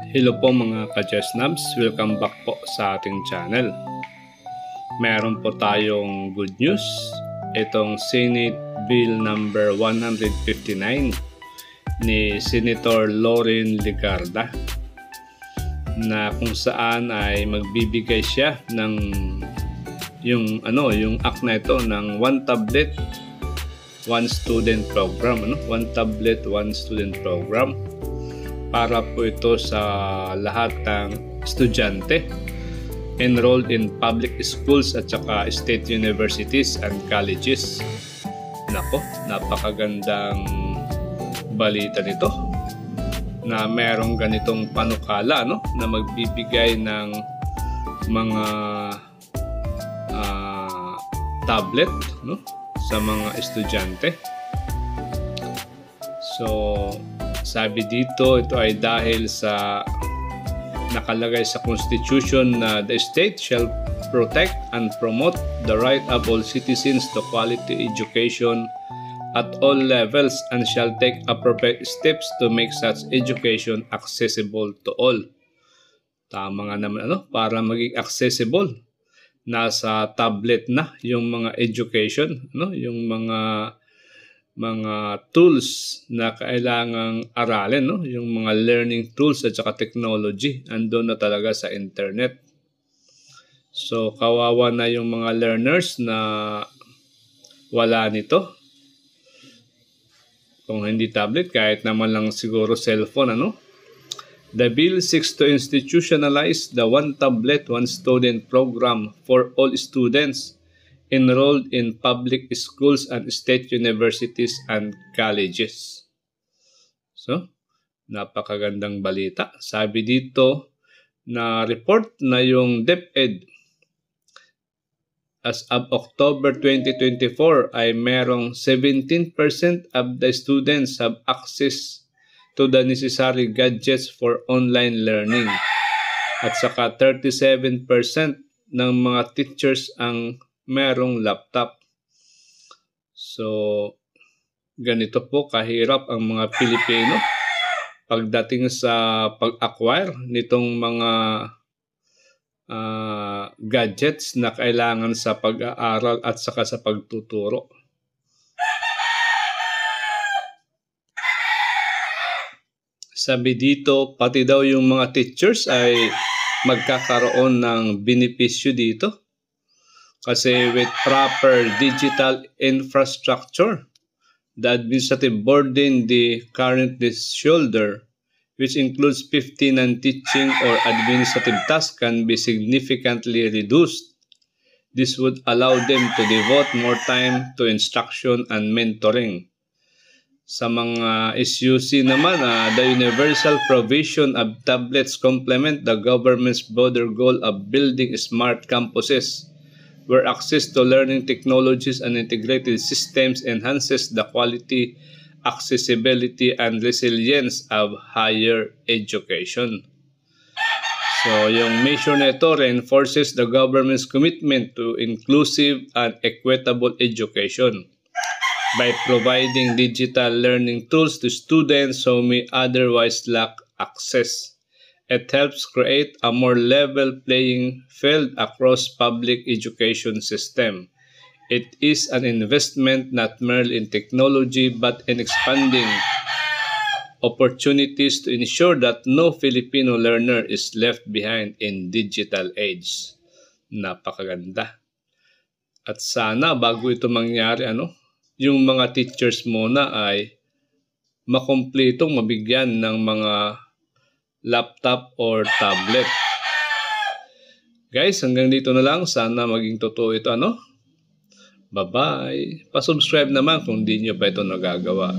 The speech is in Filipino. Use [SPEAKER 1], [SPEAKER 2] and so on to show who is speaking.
[SPEAKER 1] Hello po mga ka-Chessnabs, welcome back po sa ating channel. Meron po tayong good news. Itong Senate Bill number 159 ni Senator Loren Legarda na kung saan ay magbibigay siya ng yung act na ito ng one tablet, one student program, one tablet, one student program. Para po ito sa lahat ng estudyante enrolled in public schools at saka state universities and colleges. Nako, napakagandang balita nito na merong ganitong panukala na magbibigay ng mga tablet sa mga estudyante. So sabi dito, ito ay dahil sa nakalagay sa Constitution na the state shall protect and promote the right of all citizens to quality education at all levels and shall take appropriate steps to make such education accessible to all. Tama nga naman para maging accessible. Nasa tablet na yung mga education, yung mga tools na kailangang aralin, yung mga learning tools at saka technology andun na talaga sa internet. So kawawa na yung mga learners na wala nito. Kung hindi tablet, kahit naman lang siguro cellphone, The bill seeks to institutionalize the one tablet, one student program for all students enrolled in public schools and state universities and colleges. So, napakagandang balita. Sabi dito na report na yung DepEd as of October 2024 ay merong 17% of the students have access to the necessary gadgets for online learning. At saka 37% ng mga teachers ang merong laptop. So, ganito po kahirap ang mga Pilipino pagdating sa pag-acquire nitong mga gadgets na kailangan sa pag-aaral at saka sa pagtuturo. Sabi dito, pati daw yung mga teachers ay magkakaroon ng benepisyo dito. Kasi with proper digital infrastructure, the administrative burden they currently shoulder, which includes 50 non-teaching or administrative tasks, can be significantly reduced. This would allow them to devote more time to instruction and mentoring. Sa mga SUC naman, the universal provision of tablets complement the government's broader goal of building smart campuses, where access to learning technologies and integrated systems enhances the quality, accessibility, and resilience of higher education. So, yung measure na ito reinforces the government's commitment to inclusive and equitable education by providing digital learning tools to students who may otherwise lack access. It helps create a more level playing field across public education system. It is an investment not merely in technology but in expanding opportunities to ensure that no Filipino learner is left behind in digital age. Napakaganda. At sana bago ito mangyari, yung mga teachers muna ay makumpletong mabigyan ng mga laptop or tablet. Guys, hanggang dito na lang. Sana maging totoo ito, Bye-bye. Pa-subscribe naman kung di nyo pa ito nagagawa.